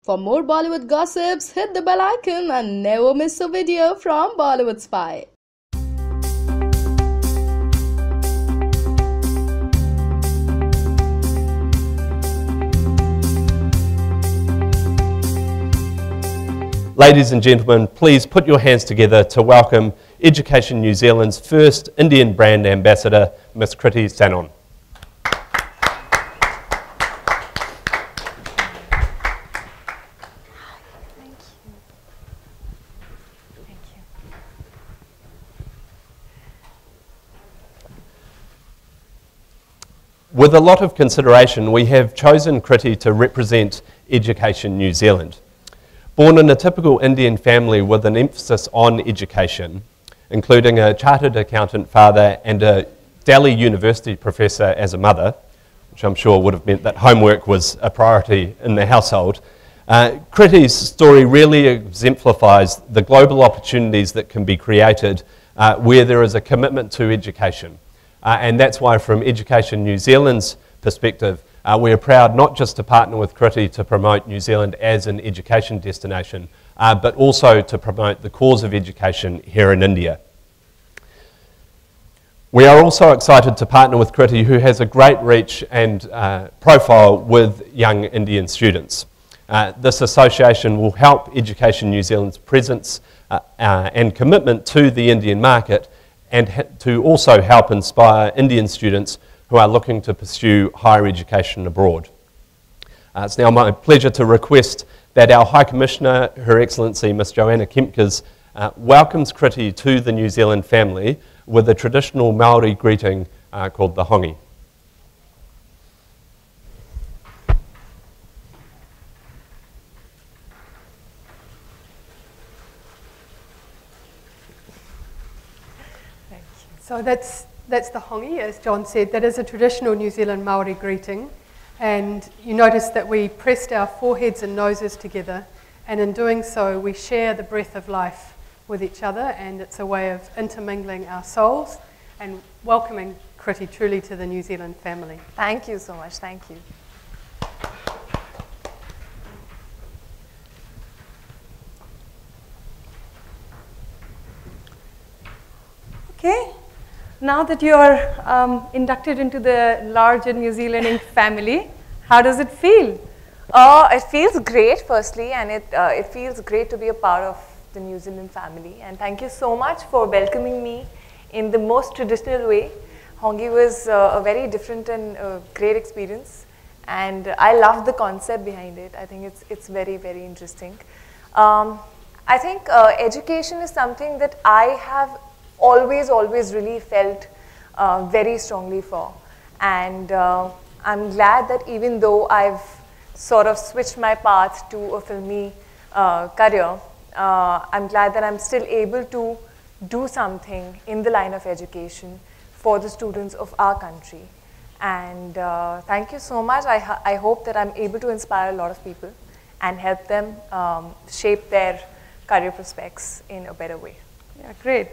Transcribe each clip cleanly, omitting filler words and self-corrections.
For more Bollywood gossips, hit the bell icon and never miss a video from Bollywood Spy. Ladies and gentlemen, please put your hands together to welcome Education New Zealand's first Indian brand ambassador, Ms. Kriti Sanon. With a lot of consideration, we have chosen Kriti to represent Education New Zealand. Born in a typical Indian family with an emphasis on education, including a chartered accountant father and a Delhi University professor as a mother, which I'm sure would have meant that homework was a priority in the household, Kriti's story really exemplifies the global opportunities that can be created where there is a commitment to education. And that's why from Education New Zealand's perspective, we are proud not just to partner with Kriti to promote New Zealand as an education destination, but also to promote the cause of education here in India. We are also excited to partner with Kriti, who has a great reach and profile with young Indian students. This association will help Education New Zealand's presence and commitment to the Indian market, and to also help inspire Indian students who are looking to pursue higher education abroad. It's now my pleasure to request that our High Commissioner, Her Excellency Ms. Joanna Kempkes, welcomes Kriti to the New Zealand family with a traditional Maori greeting called the hongi. So that's the hongi, as John said. That is a traditional New Zealand Maori greeting. And you notice that we pressed our foreheads and noses together, and in doing so we share the breath of life with each other, and it's a way of intermingling our souls and welcoming Kriti truly to the New Zealand family. Thank you so much, thank you. Okay. Now that you're inducted into the larger New Zealand family, how does it feel? It feels great, firstly, and it feels great to be a part of the New Zealand family. And thank you so much for welcoming me in the most traditional way. Hongi was a very different and great experience, and I love the concept behind it. I think it's very, very interesting. I think education is something that I have always really felt very strongly for, and I'm glad that even though I've sort of switched my path to a filmy career, I'm glad that I'm still able to do something in the line of education for the students of our country. And thank you so much. I hope that I'm able to inspire a lot of people and help them shape their career prospects in a better way. Yeah, great.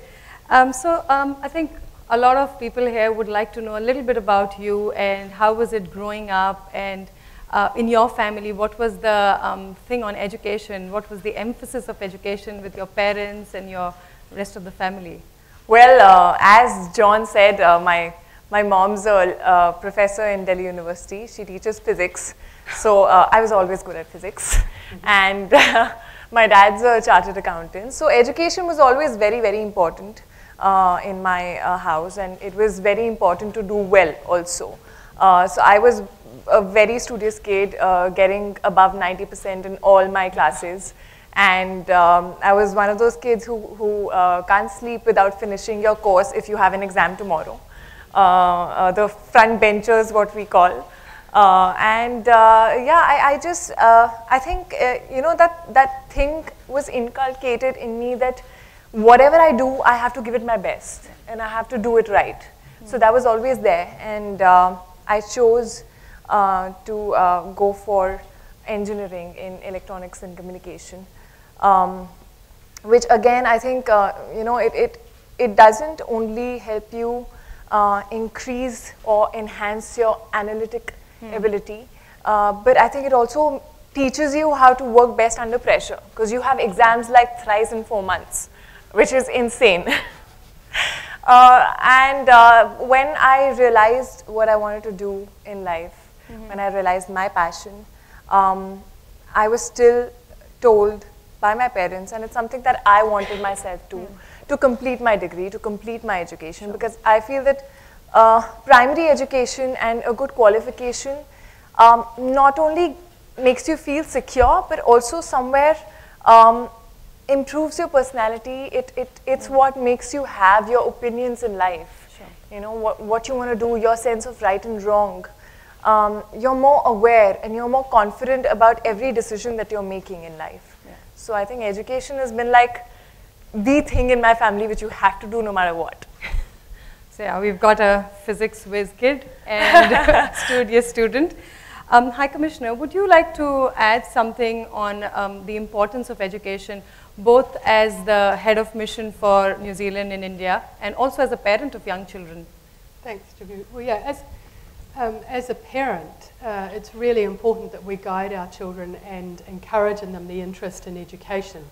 I think a lot of people here would like to know a little bit about you and how was it growing up, and in your family, what was the thing on education? What was the emphasis of education with your parents and your rest of the family? Well, as John said, my mom's a professor in Delhi University. She teaches physics, so I was always good at physics. And my dad's a chartered accountant. So education was always very, very important in my house, and it was very important to do well also. So I was a very studious kid, getting above 90% in all my classes, and I was one of those kids who can't sleep without finishing your course if you have an exam tomorrow. The front benchers, what we call. I think you know, that thing was inculcated in me, that whatever I do, I have to give it my best, and I have to do it right. So that was always there, and I chose to go for engineering in electronics and communication, which again, I think you know, it doesn't only help you increase or enhance your analytic ability, but I think it also teaches you how to work best under pressure, because you have exams like thrice in 4 months, which is insane. When I realized what I wanted to do in life, when I realized my passion, I was still told by my parents, and it's something that I wanted myself to complete my degree, to complete my education, because I feel that primary education and a good qualification not only makes you feel secure, but also somewhere improves your personality. It's what makes you have your opinions in life. Sure. You know, what you want to do, your sense of right and wrong. You're more aware and you're more confident about every decision that you're making in life. Yeah. So I think education has been like the thing in my family which you have to do no matter what. So yeah, we've got a physics whiz kid and a studious student. High Commissioner, would you like to add something on the importance of education, both as the head of mission for New Zealand in India and also as a parent of young children? Thanks, Jagu. Well, yeah, as a parent, it's really important that we guide our children and encourage in them the interest in education.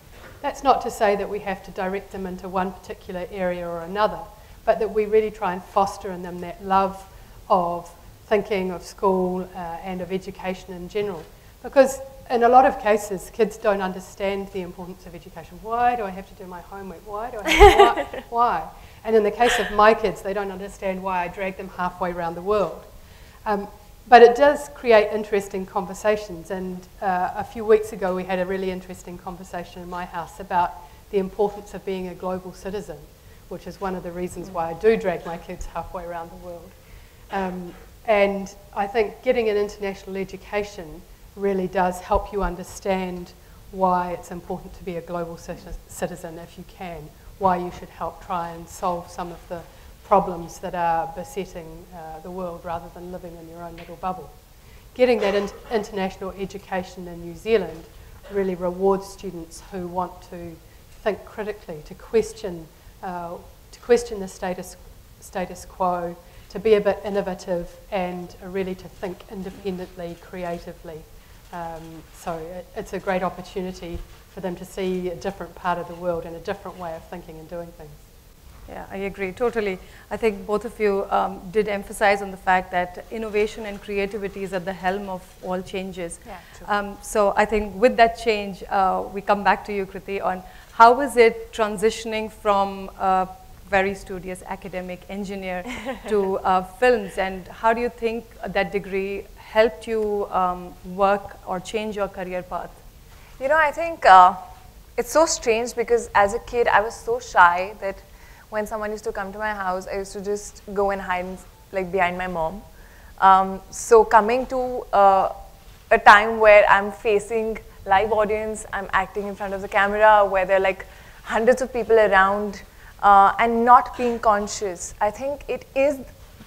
That's not to say that we have to direct them into one particular area or another, but that we really try and foster in them that love of thinking, of school, and of education in general. Because in a lot of cases, kids don't understand the importance of education. Why do I have to do my homework? Why do I have to, why? And in the case of my kids, they don't understand why I drag them halfway around the world. But it does create interesting conversations, and a few weeks ago we had a really interesting conversation in my house about the importance of being a global citizen, which is one of the reasons why I do drag my kids halfway around the world. And I think getting an international education really does help you understand why it's important to be a global citizen if you can, why you should help try and solve some of the problems that are besetting the world rather than living in your own little bubble. Getting that international education in New Zealand really rewards students who want to think critically, to question the status quo, to be a bit innovative, and really to think independently, creatively. So it's a great opportunity for them to see a different part of the world and a different way of thinking and doing things. Yeah, I agree, totally. I think both of you did emphasize on the fact that innovation and creativity is at the helm of all changes. Yeah, true. So I think with that change, we come back to you, Kriti, on how is it transitioning from very studious academic engineer to films, and how do you think that degree helped you work or change your career path? You know, I think it's so strange because as a kid I was so shy that when someone used to come to my house, I used to just go and hide like behind my mom. So coming to a time where I'm facing live audience, I'm acting in front of the camera, where there are like hundreds of people around, and not being conscious. I think it is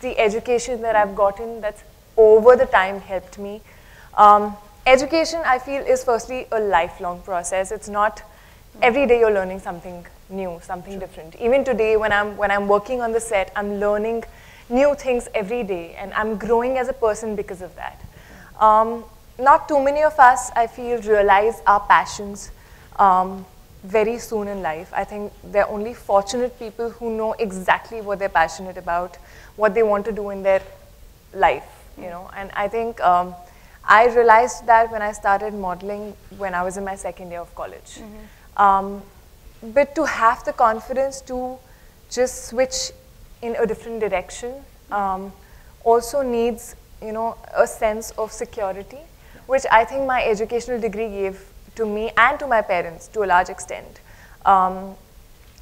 the education that I've gotten that's over the time helped me. Education, I feel, is firstly a lifelong process. It's not every day you're learning something new, something different. Even today, when I'm working on the set, I'm learning new things every day, and I'm growing as a person because of that. Not too many of us, I feel, realize our passions very soon in life. I think they're only fortunate people who know exactly what they're passionate about, what they want to do in their life, you know. And I think I realized that when I started modeling when I was in my second year of college. But to have the confidence to just switch in a different direction also needs, you know, a sense of security, which I think my educational degree gave to me and to my parents to a large extent.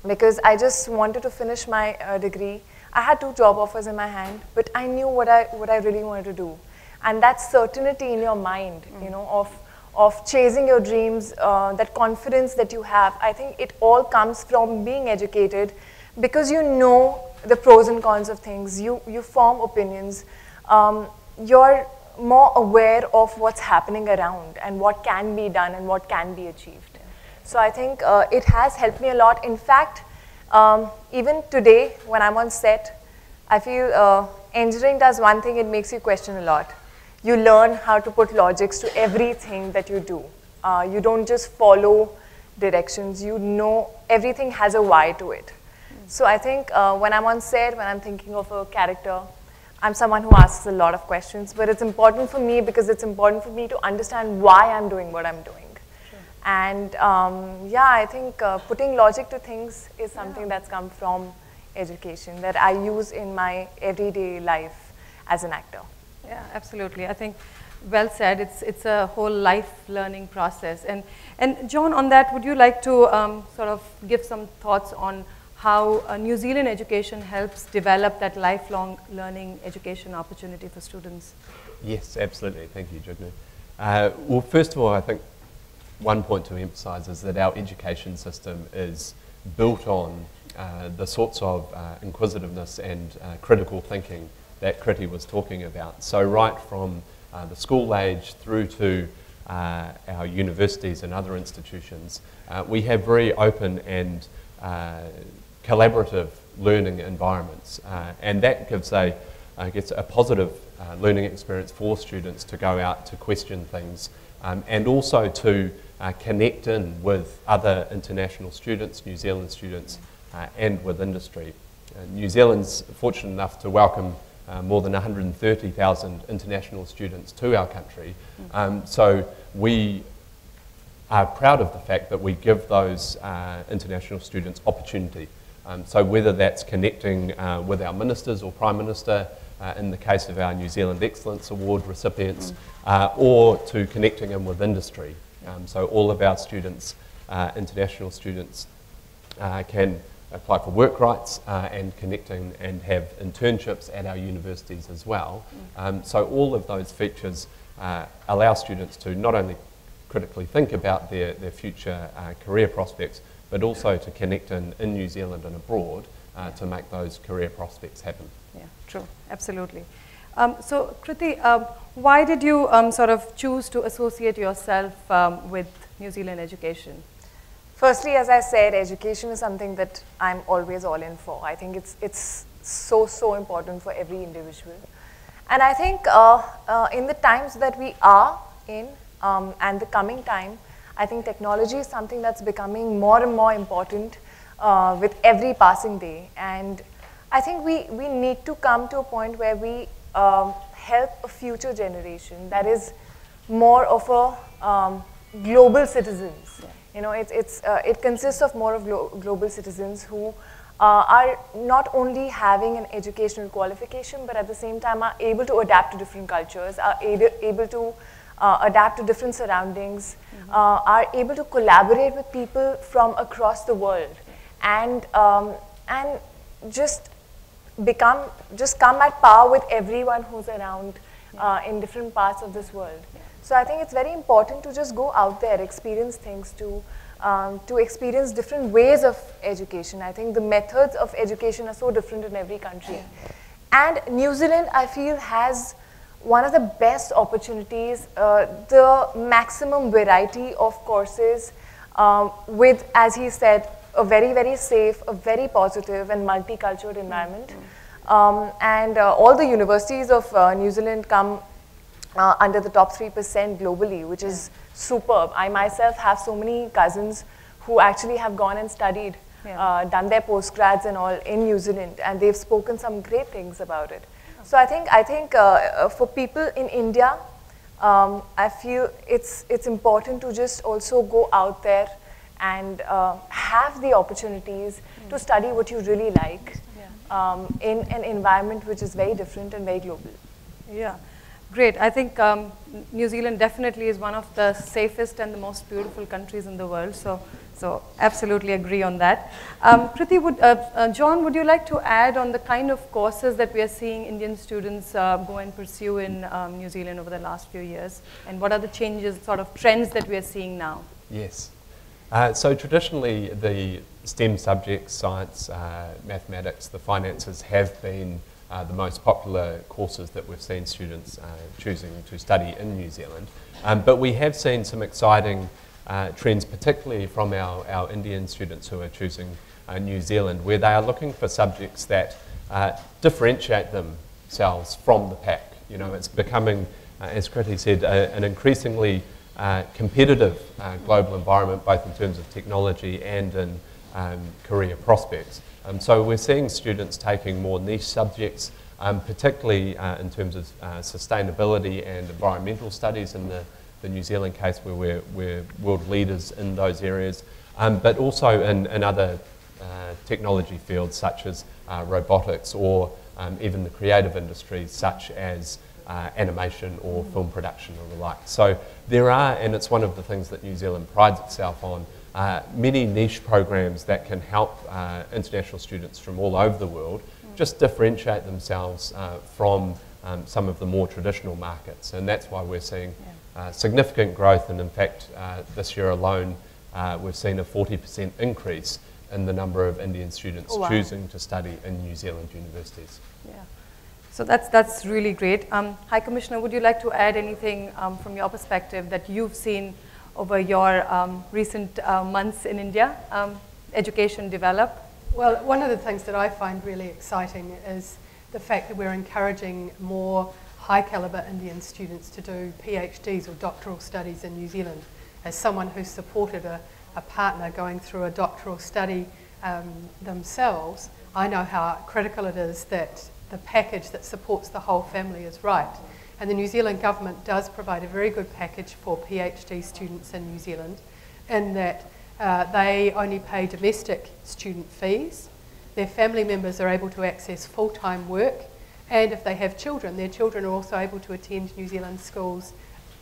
Because I just wanted to finish my degree. I had 2 job offers in my hand, but I knew what I really wanted to do. And that certainty in your mind, you know, of chasing your dreams, that confidence that you have, I think it all comes from being educated, because you know the pros and cons of things, you form opinions, you're more aware of what's happening around and what can be done and what can be achieved. So I think it has helped me a lot. In fact, even today when I'm on set, I feel engineering does one thing, it makes you question a lot. you learn how to put logics to everything that you do. You don't just follow directions, you know everything has a why to it. So I think when I'm on set, when I'm thinking of a character, I'm someone who asks a lot of questions, but it's important for me because it's important for me to understand why I'm doing what I'm doing. Sure. And yeah, I think putting logic to things is something that's come from education that I use in my everyday life as an actor. Yeah, absolutely. I think well said. It's a whole life learning process. And John, on that, would you like to sort of give some thoughts on how New Zealand education helps develop that lifelong learning education opportunity for students? Yes, absolutely. Thank you, Jignu. Well, first of all, I think one point to emphasise is that our education system is built on the sorts of inquisitiveness and critical thinking that Kriti was talking about. So right from the school age through to our universities and other institutions, we have very open and collaborative learning environments, and that gives a positive learning experience for students to go out to question things and also to connect in with other international students, New Zealand students, and with industry. New Zealand's fortunate enough to welcome more than 130,000 international students to our country, so we are proud of the fact that we give those international students opportunity. So whether that's connecting with our ministers or Prime Minister, in the case of our New Zealand Excellence Award recipients, or to connecting them with industry. So all of our students, international students, can apply for work rights and connecting and have internships at our universities as well. So all of those features allow students to not only critically think about their future career prospects, but also to connect in New Zealand and abroad to make those career prospects happen. Yeah, true, absolutely. So Kriti, why did you sort of choose to associate yourself with New Zealand education? Firstly, as I said, education is something that I'm always all in for. I think it's so important for every individual. And I think in the times that we are in and the coming time, I think technology is something that's becoming more and more important with every passing day. And I think we need to come to a point where we help a future generation that is more of a global citizens. Yeah. You know, it consists of more of global citizens who are not only having an educational qualification, but at the same time are able to adapt to different cultures, are able to adapt to different surroundings, are able to collaborate with people from across the world, and just come at par with everyone who's around in different parts of this world. So I think it's very important to just go out there, experience things, to experience different ways of education. I think the methods of education are so different in every country. And New Zealand, I feel, has one of the best opportunities, the maximum variety of courses with, as he said, a very safe, a very positive and multicultural environment. And all the universities of New Zealand come under the top 3% globally, which is superb. I myself have so many cousins who actually have gone and studied, done their postgrads and all in New Zealand, and they've spoken some great things about it. So I think for people in India, I feel it's important to just also go out there and have the opportunities to study what you really like in an environment which is very different and very global. Yeah. Great. I think New Zealand definitely is one of the safest and the most beautiful countries in the world. So absolutely agree on that. Kriti, John, would you like to add on the kind of courses that we are seeing Indian students go and pursue in New Zealand over the last few years? And what are the changes, sort of trends that we are seeing now? Yes. So traditionally, the STEM subjects, science, mathematics, the finances have been the most popular courses that we've seen students choosing to study in New Zealand. But we have seen some exciting trends, particularly from our Indian students who are choosing New Zealand, where they are looking for subjects that differentiate themselves from the pack. You know, it's becoming as Kriti said, an increasingly competitive global environment, both in terms of technology and in career prospects. So we're seeing students taking more niche subjects, particularly in terms of sustainability and environmental studies in the New Zealand case, where we're world leaders in those areas, but also in other technology fields such as robotics, or even the creative industries such as animation or film production or the like. So there are, and it's one of the things that New Zealand prides itself on, many niche programs that can help international students from all over the world just differentiate themselves from some of the more traditional markets. And that's why we're seeing significant growth, and in fact this year alone we've seen a 40% increase in the number of Indian students choosing to study in New Zealand universities. Yeah. So that's really great. High Commissioner, would you like to add anything from your perspective that you've seen over your recent months in India, education develop? Well, one of the things that I find really exciting is the fact that we're encouraging more high caliber Indian students to do PhDs or doctoral studies in New Zealand. As someone who's supported a partner going through a doctoral study themselves, I know how critical it is that the package that supports the whole family is right. And the New Zealand government does provide a very good package for PhD students in New Zealand, in that they only pay domestic student fees. Their family members are able to access full-time work, and if they have children, their children are also able to attend New Zealand schools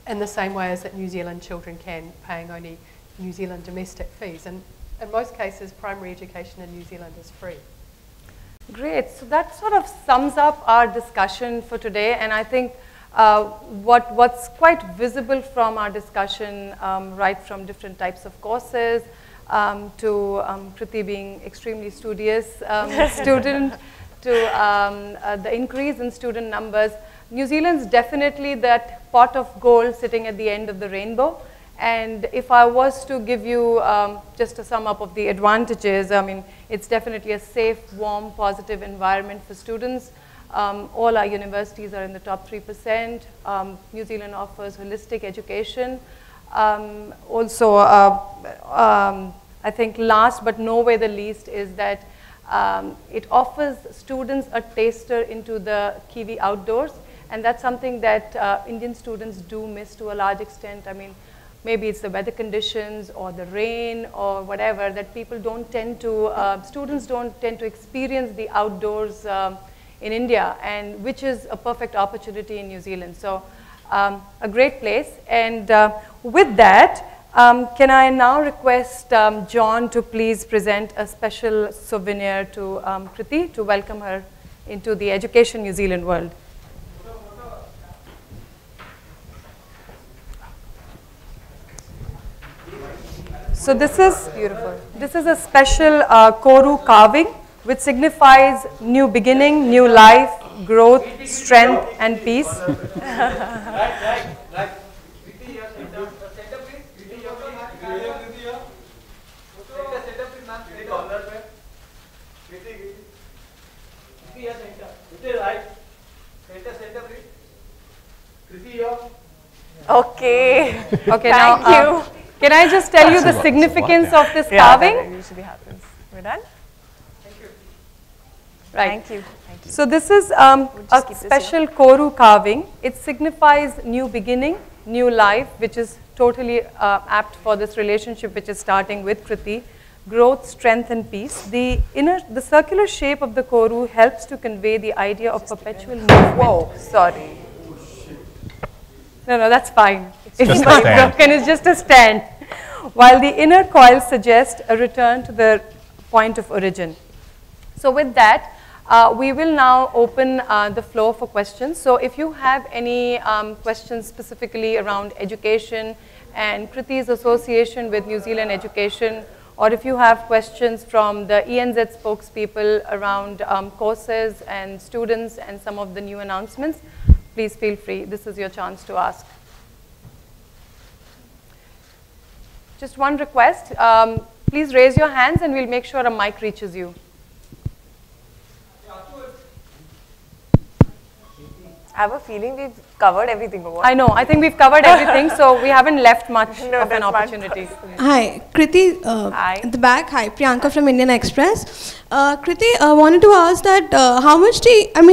in the same way as that New Zealand children can, paying only New Zealand domestic fees. And in most cases, primary education in New Zealand is free. Great. So that sort of sums up our discussion for today, and I think what's quite visible from our discussion, right from different types of courses to Kriti being extremely studious student, to the increase in student numbers. New Zealand's definitely that pot of gold sitting at the end of the rainbow. And if I was to give you just a sum up of the advantages, I mean, it's definitely a safe, warm, positive environment for students. All our universities are in the top 3%. New Zealand offers holistic education. Also, I think last but no way the least is that it offers students a taster into the Kiwi outdoors. And that's something that Indian students do miss to a large extent. I mean, maybe it's the weather conditions or the rain or whatever, that people don't tend to, students don't tend to experience the outdoors in India, and which is a perfect opportunity in New Zealand. So a great place. And with that, can I now request John to please present a special souvenir to Kriti to welcome her into the Education New Zealand world. So this is beautiful. This is a special koru carving, which signifies new beginning, new life, growth, strength, and peace. Okay. Okay. Thank you. Can I just tell you the significance of this carving? That usually happens. We're done? Thank you. Right. Thank you. Thank you. So this is a special koru carving. It signifies new beginning, new life, which is totally apt for this relationship which is starting with Kriti. Growth, strength, and peace. The circular shape of the koru helps to convey the idea of perpetual movement. Whoa, sorry. No, that's fine. It's not broken, it's just a stand. While the inner coil suggests a return to the point of origin. So with that, we will now open the floor for questions. So if you have any questions specifically around education and Kriti's association with New Zealand education, or if you have questions from the ENZ spokespeople around courses and students and some of the new announcements, please feel free. This is your chance to ask. Just one request. Please raise your hands and we'll make sure a mic reaches you. I have a feeling we've covered everything. Or what? I know. I think we've covered everything, so we haven't left much of an opportunity. Hi, Kriti. Hi. At the back. Hi, Priyanka from Indian Express. Kriti, I wanted to ask that how much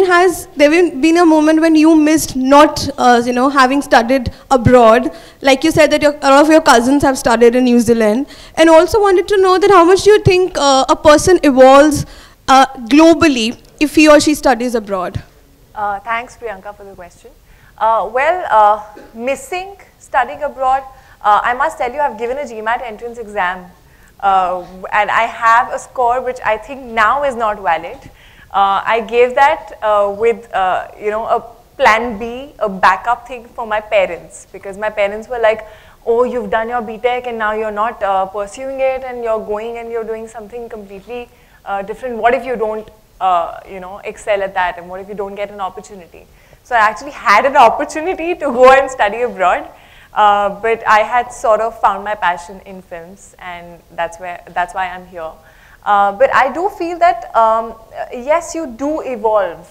has there been a moment when you missed not, having studied abroad? Like you said that a lot of your cousins have studied in New Zealand, and also wanted to know that how much do you think a person evolves globally if he or she studies abroad? Thanks, Priyanka, for the question. Missing studying abroad, I must tell you, I've given a GMAT entrance exam, and I have a score which I think now is not valid. I gave that with, a plan B, a backup thing for my parents, because my parents were like, oh, you've done your BTech and now you're not pursuing it, and you're going and you're doing something completely different. What if you don't excel at that, and what if you don't get an opportunity? So I actually had an opportunity to go and study abroad, but I had sort of found my passion in films, and that's why I'm here. But I do feel that yes, you do evolve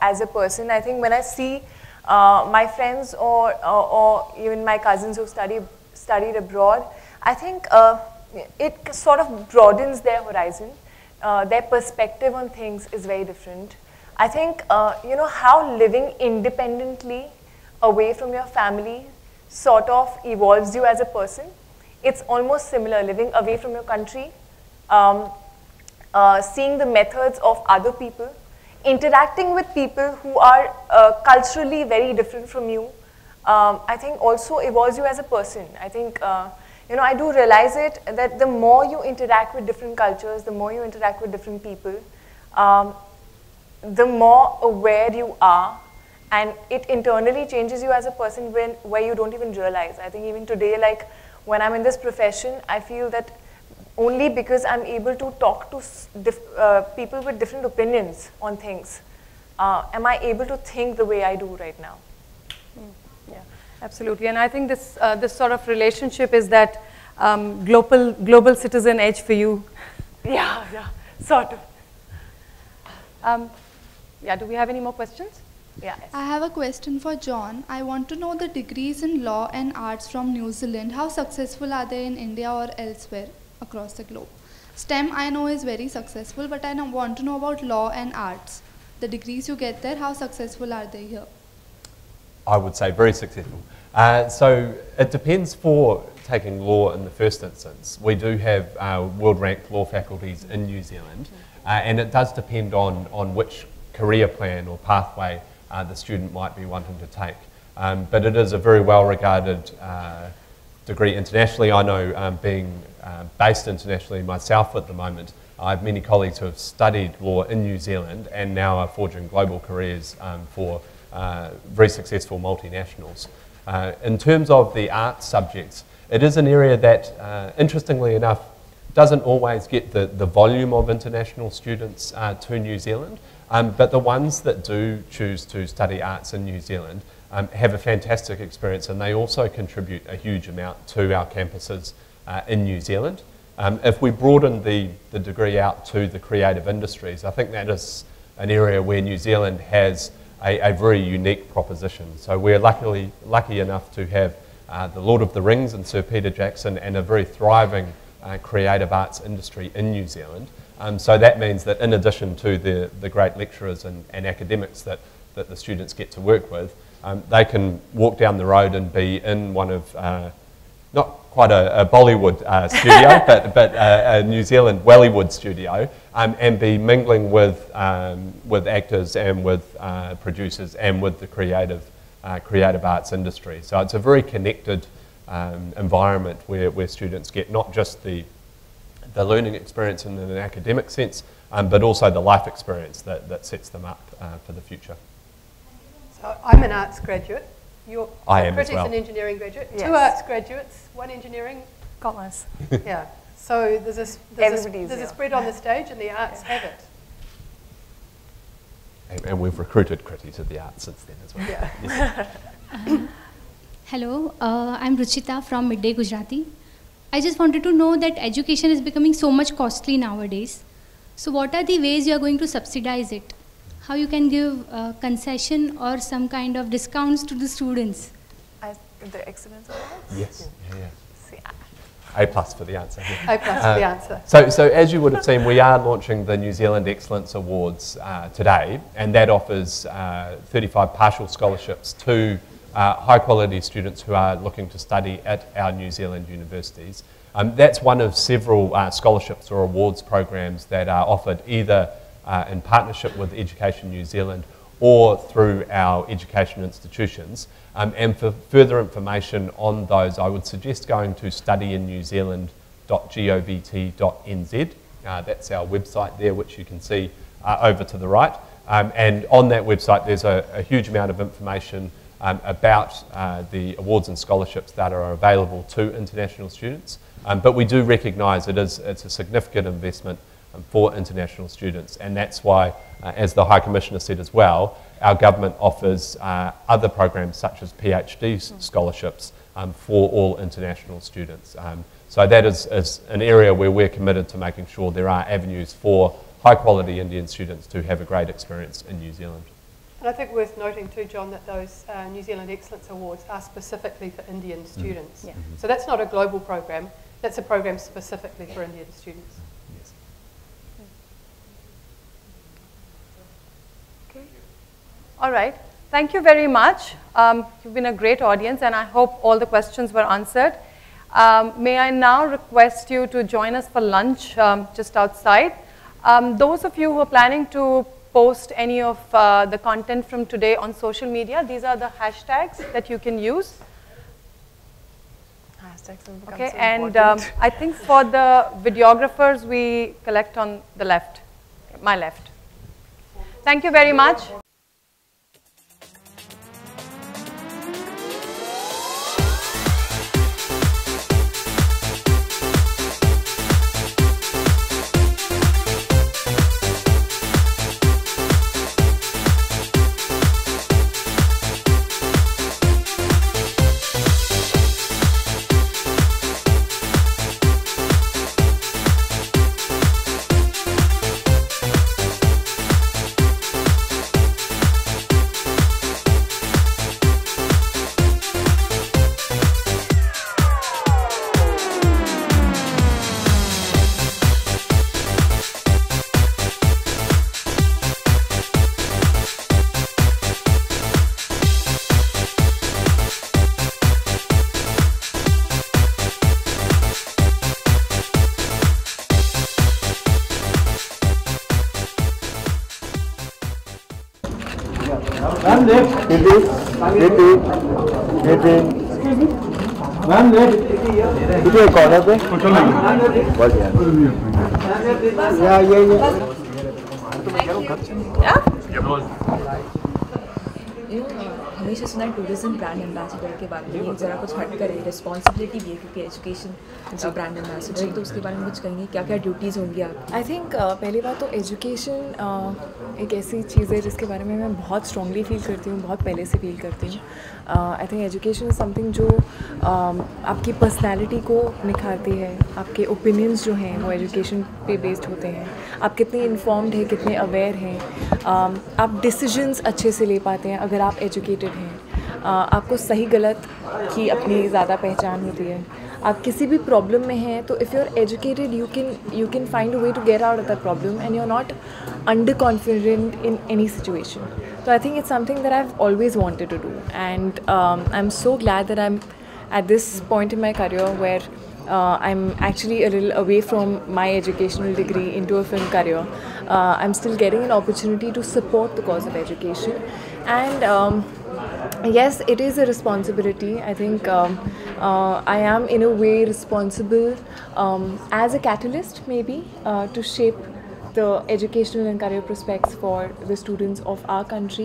as a person. I think when I see my friends or even my cousins who studied abroad, I think it sort of broadens their horizon. Their perspective on things is very different. I think, how living independently away from your family sort of evolves you as a person. It's almost similar, living away from your country, seeing the methods of other people, interacting with people who are culturally very different from you, I think also evolves you as a person. I think, I do realize it that the more you interact with different cultures, the more you interact with different people, the more aware you are, and it internally changes you as a person where you don't even realize. I think even today, like when I'm in this profession, I feel that only because I'm able to talk to people with different opinions on things, am I able to think the way I do right now. Yeah, absolutely. And I think this sort of relationship is that global citizen edge for you. Yeah, sort of. Yeah, do we have any more questions? Yeah. I have a question for John. I want to know the degrees in law and arts from New Zealand. How successful are they in India or elsewhere across the globe? STEM I know is very successful, but I want to know about law and arts. The degrees you get there, how successful are they here? I would say very successful. So it depends for taking law in the first instance. We do have world-ranked law faculties in New Zealand, and it does depend on which career plan or pathway the student might be wanting to take. But it is a very well-regarded degree internationally. I know being based internationally myself at the moment, I have many colleagues who have studied law in New Zealand and now are forging global careers for very successful multinationals. In terms of the arts subjects, it is an area that, interestingly enough, doesn't always get the volume of international students to New Zealand, but the ones that do choose to study arts in New Zealand have a fantastic experience, and they also contribute a huge amount to our campuses in New Zealand. If we broaden the degree out to the creative industries, I think that is an area where New Zealand has a very unique proposition. So we're lucky enough to have the Lord of the Rings and Sir Peter Jackson and a very thriving creative arts industry in New Zealand. So that means that in addition to the great lecturers and academics that the students get to work with, they can walk down the road and be in one of, not quite a Bollywood studio, but a New Zealand Wellywood studio, and be mingling with actors and with producers and with the creative arts industry. So it's a very connected environment where students get not just the learning experience in an academic sense, but also the life experience that sets them up for the future. So I'm an arts graduate. I am as Kriti's well. an engineering graduate. Yes. 2 arts graduates, 1 engineering. Commerce. Yeah. So there's a spread on the stage, and the arts have it. And we've recruited Kriti to the arts since then as well. Yeah. Yes. Hello, I'm Ruchita from Midday Gujarati. I just wanted to know that education is becoming so much costly nowadays. So what are the ways you are going to subsidize it? how you can give concession or some kind of discounts to the students. The excellence awards? Yes. Yeah. See, A plus for the answer. A plus for the answer. So as you would have seen, we are launching the New Zealand Excellence Awards today, and that offers 35 partial scholarships to high quality students who are looking to study at our New Zealand universities. That's one of several scholarships or awards programs that are offered either in partnership with Education New Zealand or through our education institutions. And for further information on those, I would suggest going to studyinnewzealand.govt.nz. That's our website there, which you can see over to the right. And on that website, there's a huge amount of information about the awards and scholarships that are available to international students. But we do recognise it's a significant investment for international students, and that's why, as the High Commissioner said as well, our government offers other programs such as PhD scholarships for all international students. So that is an area where we're committed to making sure there are avenues for high quality Indian students to have a great experience in New Zealand. And I think worth noting too, John, that those New Zealand Excellence Awards are specifically for Indian students. Yeah. So that's not a global program, that's a program specifically for Indian students. Yes. Okay. All right. Thank you very much. You've been a great audience, and I hope all the questions were answered. May I now request you to join us for lunch just outside. Those of you who are planning to post any of the content from today on social media, these are the hashtags that you can use. Hashtags have become Okay, so and important. I think for the videographers, we collect on the left, my left. Thank you very much. हमेशा सुना है tourism brand ambassador के बारे में, ज़रा कुछ हट कर रिस्पॉन्सिबिलिटी भी है क्योंकि एजुकेशन ब्रांड एम्बेसडर है, तो उसके बारे में कुछ कहेंगे, क्या क्या ड्यूटीज़ होंगी आप? आई थिंक पहली बात तो एजुकेशन एक ऐसी चीज़ है जिसके बारे में मैं बहुत स्ट्रांगली फील करती हूँ, बहुत पहले से फील करती हूँ. I think education is something जो आपकी पर्सनैलिटी को निखारती है. आपके ओपिनियंस जो हैं वो एजुकेशन पे बेस्ड होते हैं. आप कितने इन्फॉर्म्ड हैं, कितने अवेयर हैं, आप डिसीजंस अच्छे से ले पाते हैं अगर आप एजुकेटेड हैं. आपको सही गलत की अपनी ज़्यादा पहचान होती है. आप किसी भी प्रॉब्लम में हैं तो if you are educated you can find a way to get out of that problem and you are not under confident in any situation. So I think it's something that I've always wanted to do, and I'm so glad that I'm at this point in my career where I'm actually a little away from my educational degree into a film career. I'm still getting an opportunity to support the cause of education, and yes, it is a responsibility. I think I am in a way responsible as a catalyst maybe to shape the educational and career prospects for the students of our country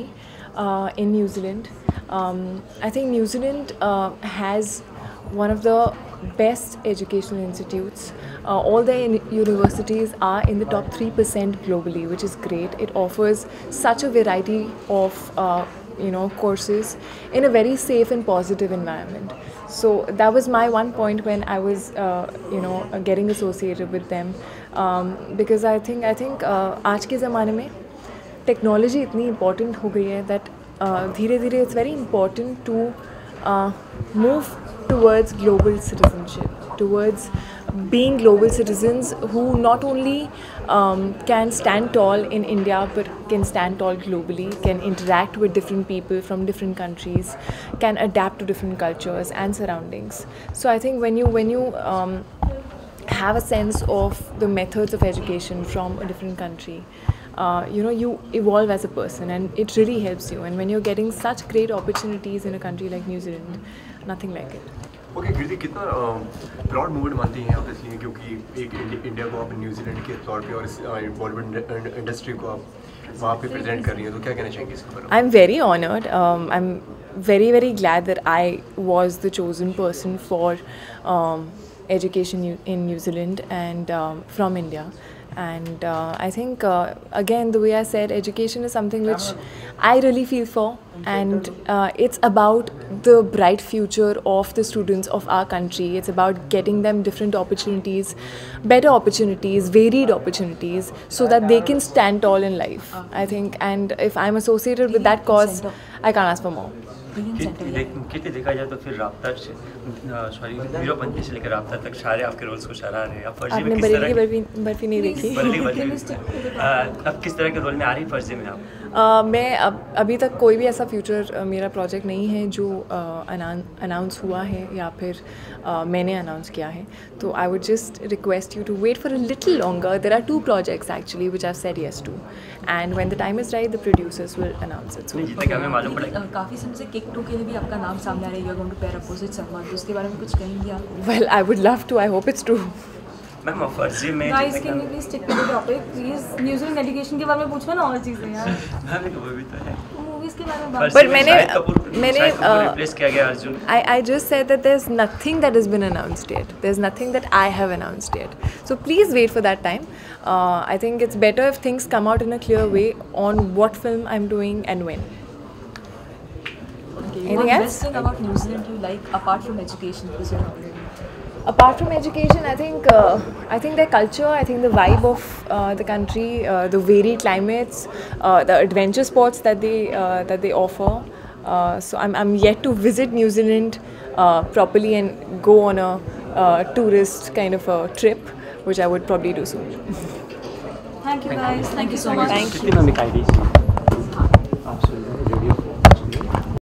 in New Zealand. I think New Zealand has one of the best educational institutes. All the universities are in the top 3% globally, which is great. It offers such a variety of courses in a very safe and positive environment. So that was my one point when I was getting associated with them, because I think आज के ज़माने में technology इतनी important हो गई है that धीरे धीरे it's very important to move towards global citizenship, towards being global citizens who not only can stand tall in India but can stand tall globally, can interact with different people from different countries, can adapt to different cultures and surroundings. So I think when you have a sense of the methods of education from a different country, you evolve as a person and it really helps you. And when you're getting such great opportunities in a country like New Zealand, nothing like it. Okay Kriti, कितना proud moment मानती हैं आप इसलिए क्योंकि एक India को आप New Zealand के तौर पे और बॉलीवुड इंडस्ट्री को आप वहाँ पे प्रेजेंट कर रही हैं, तो क्या कहना चाहेंगे इसके बारे में? I'm very honored. I'm very, very glad that I was the chosen person for education in New Zealand and from India. And I think, again, the way I said, education is something which I really feel for, and it's about the bright future of the students of our country. It's about getting them different opportunities, better opportunities, varied opportunities, so that they can stand tall in life, I think. And if I'm associated with that cause, I can't ask for more. कितने देखा जाए तो फिर राब्ता sorry Heropanti से लेकर राब्ता तक सारे आपके रोल्स को सराहा रहे हैं। आप फर्जी में किस तरह की बर्फी नहीं देखी? अब किस तरह के रोल में आ रही है फर्जी में आप? मैं अभी तक कोई भी ऐसा फ्यूचर मेरा प्रोजेक्ट नहीं है जो अनाउंस हुआ है या फिर मैंने अनाउंस किया है, तो I would just request you to wait for a little longer. There are 2 projects actually which I've said yes to, and when the time is right the producers will announce it. So जितने का हमें मालूम पड़ा काफ़ी समय से kick 2 के लिए भी आपका नाम सामने आ रहा है, you are going to pair opposite Salman, तो उसके बारे में कुछ कहेंगे आप? Well, I would love to. I hope it's true. Ma'am फर्जी में guys can you please stick to the topic please. New Zealand education के बारे में पूछना ना और चीजें यार. मैम वो भी तो है मूवीज के बारे में बात. But मैंने रिप्लेस किया गया Arjun. I just said that there's nothing that has been announced yet. There's nothing that I have announced yet. So please wait for that time. I think it's better if things come out in a clear way on what film I'm doing and when. Anything else? Best thing about New Zealand you like apart from education? Because you're not Apart from education, I think their culture, I think the vibe of the country, the varied climates, the adventure sports that they offer. So I'm yet to visit New Zealand properly and go on a tourist kind of a trip, which I would probably do soon. Thank you guys. Thank you so much. Thank you. कितनी मिठाई दी? Absolutely.